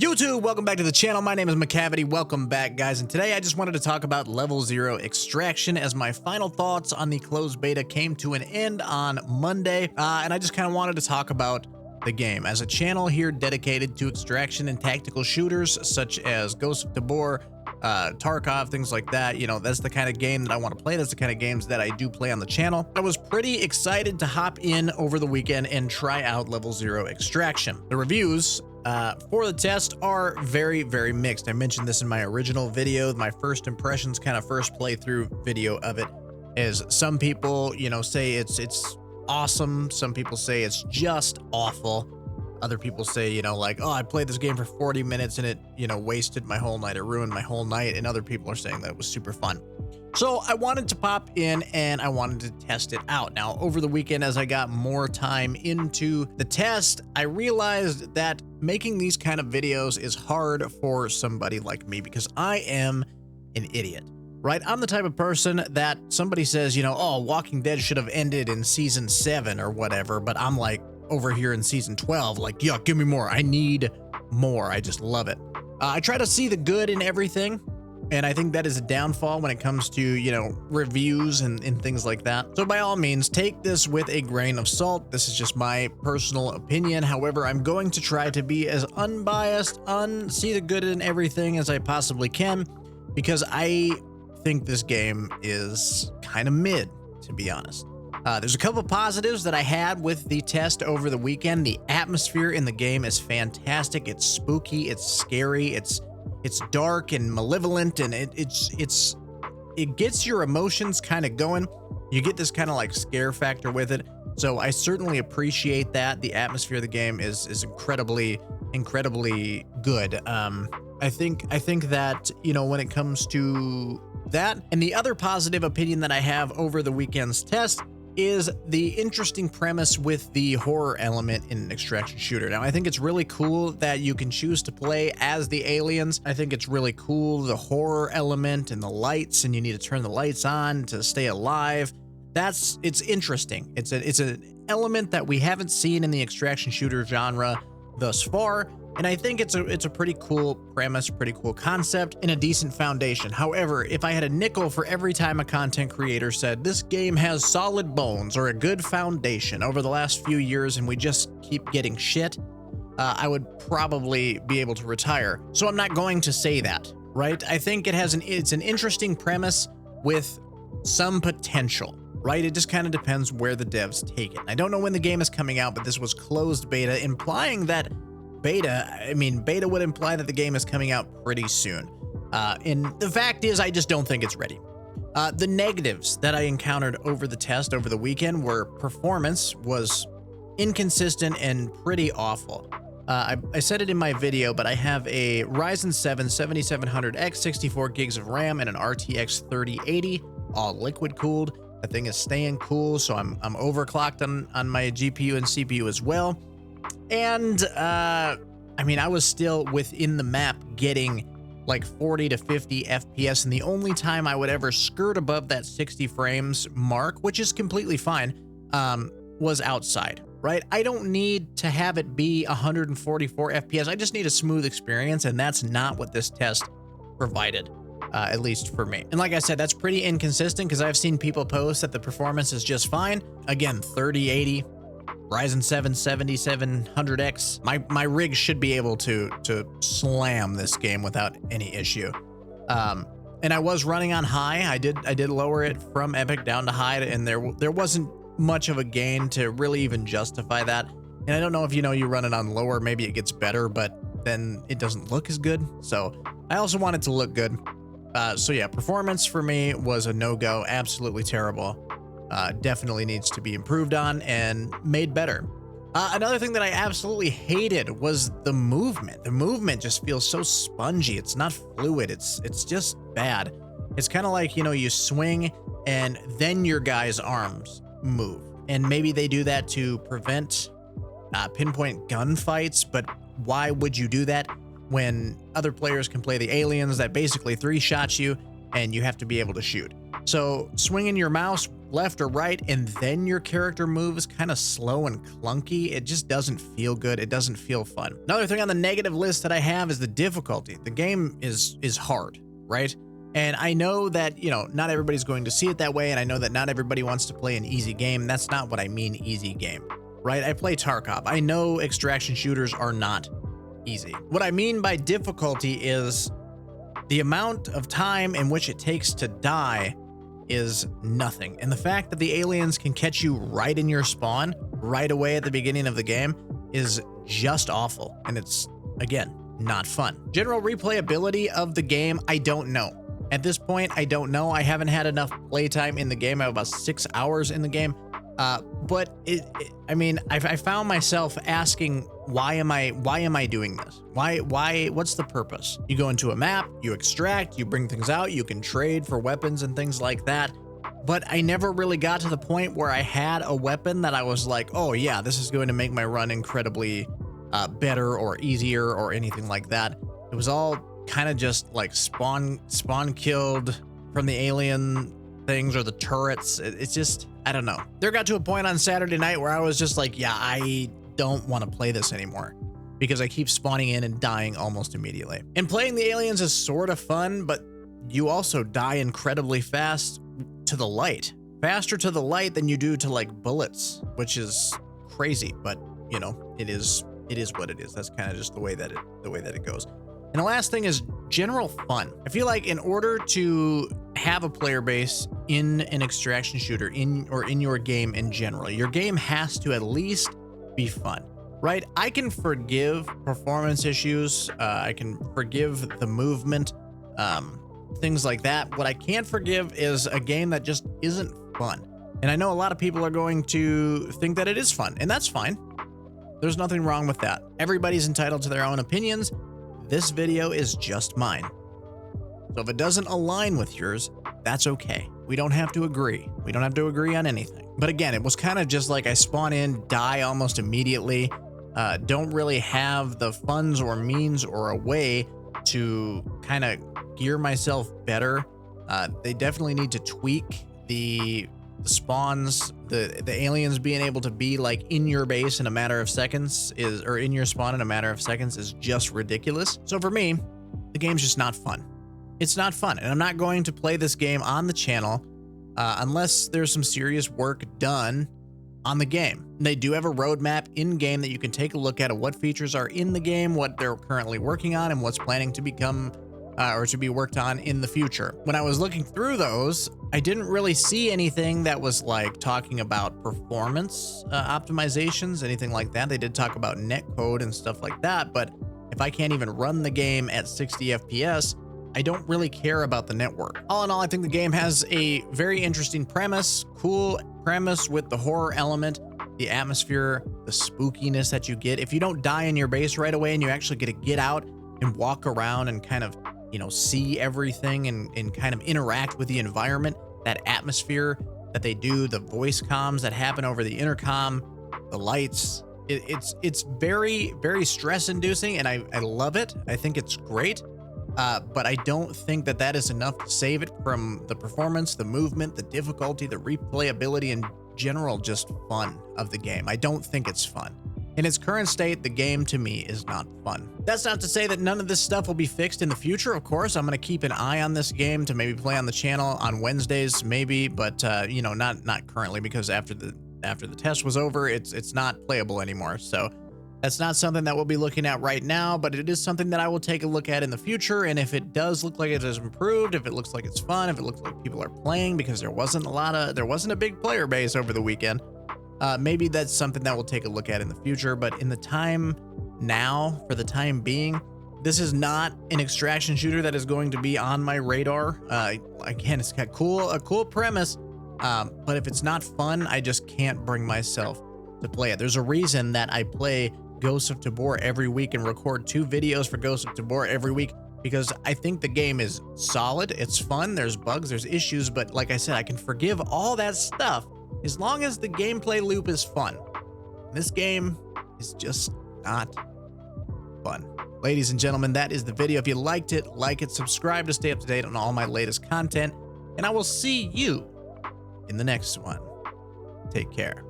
YouTube, welcome back to the channel. My name is Macavity. Welcome back, guys. And today I just wanted to talk about Level 0 Extraction as my final thoughts on the closed beta came to an end on Monday. And I just kind of wanted to talk about the game. As a channel here dedicated to extraction and tactical shooters such as Ghost of Tabor, Tarkov, things like that, you know, that's the kind of game that I want to play. That's the kind of games that I do play on the channel. I was pretty excited to hop in over the weekend and try out Level 0 Extraction. The reviews for the test are very, very mixed. I mentioned this in my original video. My first impressions, kind of first playthrough video of it, is some people, you know, say it's awesome. Some people say it's just awful. Other people say, you know, like, oh, I played this game for 40 minutes and it, you know, wasted my whole night. It ruined my whole night. And other people are saying that it was super fun. So I wanted to pop in and I wanted to test it out. Now, over the weekend, as I got more time into the test, I realized that making these kind of videos is hard for somebody like me because I am an idiot, right? I'm the type of person that somebody says, you know, oh, Walking Dead should have ended in season 7 or whatever, but I'm like over here in season 12, like, yeah, give me more. I need more. I just love it. I try to see the good in everything. And I think that is a downfall when it comes to, you know, reviews and things like that. So by all means, take this with a grain of salt. This is just my personal opinion. However, I'm going to try to be as unbiased, see the good in everything as I possibly can, because I think this game is kind of mid, to be honest. There's a couple positives that I had with the test over the weekend. The atmosphere in the game is fantastic. It's spooky. It's scary. It's dark and malevolent, and it gets your emotions kind of going. You get this kind of like scare factor with it. So I certainly appreciate that. The atmosphere of the game is incredibly good. I think that, you know, when it comes to that, and the other positive opinion that I have over the weekend's test is the interesting premise with the horror element in an extraction shooter. Now, I think it's really cool that you can choose to play as the aliens. I think it's really cool, the horror element and the lights, and you need to turn the lights on to stay alive. It's interesting. It's an element that we haven't seen in the extraction shooter genre thus far. And I think it's a pretty cool premise, pretty cool concept, and a decent foundation. However, if I had a nickel for every time a content creator said this game has solid bones or a good foundation over the last few years and we just keep getting shit, I would probably be able to retire. So I'm not going to say that, right? I think it's an interesting premise with some potential, right? It just kind of depends where the devs take it. I don't know when the game is coming out, but this was closed beta, implying that beta would imply that the game is coming out pretty soon. And the fact is, I just don't think it's ready. The negatives that I encountered over the test over the weekend were performance was inconsistent and pretty awful. I said it in my video, but I have a Ryzen 7 7700X, 64 gigs of RAM, and an RTX 3080, all liquid cooled. The thing is staying cool, so I'm overclocked on my GPU and CPU as well. And I mean, I was still within the map getting like 40 to 50 FPS, and the only time I would ever skirt above that 60 frames mark, which is completely fine, was outside, right? I don't need to have it be 144 FPS. I just need a smooth experience, and that's not what this test provided, at least for me. And like I said, that's pretty inconsistent because I've seen people post that the performance is just fine. Again, 3080. Ryzen 7 7700X. My rig should be able to slam this game without any issue. And I was running on high. I did lower it from epic down to high, and there wasn't much of a gain to really even justify that. And I don't know if you run it on lower, maybe it gets better, but then it doesn't look as good. So I also want it to look good. So yeah, performance for me was a no-go, absolutely terrible. Definitely needs to be improved on and made better. Another thing that I absolutely hated was the movement. The movement just feels so spongy. It's not fluid. It's just bad. It's kind of like, you swing and then your guy's arms move. And maybe they do that to prevent pinpoint gunfights, but why would you do that when other players can play the aliens that basically 3-shot you and you have to be able to shoot? So swinging your mouse left or right and then your character moves kind of slow and clunky, it just doesn't feel good. It doesn't feel fun. Another thing on the negative list that I have is the difficulty. The game is hard, right? And I know that, you know, not everybody's going to see it that way, and I know that not everybody wants to play an easy game. That's not what I mean, easy game, right? I play Tarkov. I know extraction shooters are not easy. What I mean by difficulty is the amount of time in which it takes to die is nothing. And the fact that the aliens can catch you right in your spawn, right away at the beginning of the game, is just awful. And it's, again, not fun. General replayability of the game, I don't know. At this point, I don't know. I haven't had enough playtime in the game. I have about 6 hours in the game. But I mean, I found myself asking, why am I doing this? What's the purpose? You go into a map, you extract, you bring things out, you can trade for weapons and things like that. But I never really got to the point where I had a weapon that I was like, oh yeah, this is going to make my run incredibly better or easier or anything like that. It was all kind of just like spawn killed from the alien things or the turrets. It's just, I don't know. There got to a point on Saturday night where I was just like, yeah, I don't want to play this anymore because I keep spawning in and dying almost immediately. And playing the aliens is sort of fun, but you also die incredibly fast to the light. Faster to the light than you do to like bullets, which is crazy, but you know, it is what it is. That's kind of just the way that it goes. And the last thing is general fun. I feel like in order to have a player base in an extraction shooter in your game in general, your game has to at least be fun, right? I can forgive performance issues. I can forgive the movement, things like that. What I can't forgive is a game that just isn't fun. And I know a lot of people are going to think that it is fun, and that's fine. There's nothing wrong with that. Everybody's entitled to their own opinions. This video is just mine. So if it doesn't align with yours, that's okay. We don't have to agree. We don't have to agree on anything. But again, it was kind of just like I spawn in, die almost immediately, don't really have the funds or means or a way to kind of gear myself better. They definitely need to tweak the spawns, the aliens being able to be like in your base in a matter of seconds or in your spawn in a matter of seconds is just ridiculous. So for me, the game's just not fun. It's not fun, and I'm not going to play this game on the channel unless there's some serious work done on the game. They do have a roadmap in game that you can take a look at what features are in the game, what they're currently working on, and what's planning to become or to be worked on in the future. When I was looking through those, I didn't really see anything that was like talking about performance optimizations, anything like that. They did talk about netcode and stuff like that, but if I can't even run the game at 60 FPS, I don't really care about the network. All in all, I think the game has a very interesting premise, cool premise with the horror element, the atmosphere, the spookiness that you get. If you don't die in your base right away and you actually get to get out and walk around and kind of, you know, see everything and kind of interact with the environment, that atmosphere that they do, the voice comms that happen over the intercom, the lights, it's very, very stress inducing, and I love it. I think it's great. But I don't think that that is enough to save it from the performance, the movement, the difficulty, the replayability, and general just fun of the game. I don't think it's fun. In its current state, the game to me is not fun. That's not to say that none of this stuff will be fixed in the future. Of course, I'm going to keep an eye on this game to maybe play on the channel on Wednesdays, maybe, but you know, not currently, because after the test was over, it's not playable anymore. So that's not something that we'll be looking at right now, but it is something that I will take a look at in the future. And if it does look like it has improved, if it looks like it's fun, if it looks like people are playing, because there wasn't a big player base over the weekend, maybe that's something that we'll take a look at in the future. But in the time now, for the time being, this is not an extraction shooter that is going to be on my radar. Again, it's got a cool premise, but if it's not fun, I just can't bring myself to play it. There's a reason that I play Ghosts of Tabor every week and record 2 videos for Ghosts of Tabor every week, because I think the game is solid. It's fun. There's bugs, there's issues, but like I said, I can forgive all that stuff as long as the gameplay loop is fun. This game is just not fun. Ladies and gentlemen, that is the video. If you liked it, like it, subscribe to stay up to date on all my latest content, and I will see you in the next one. Take care.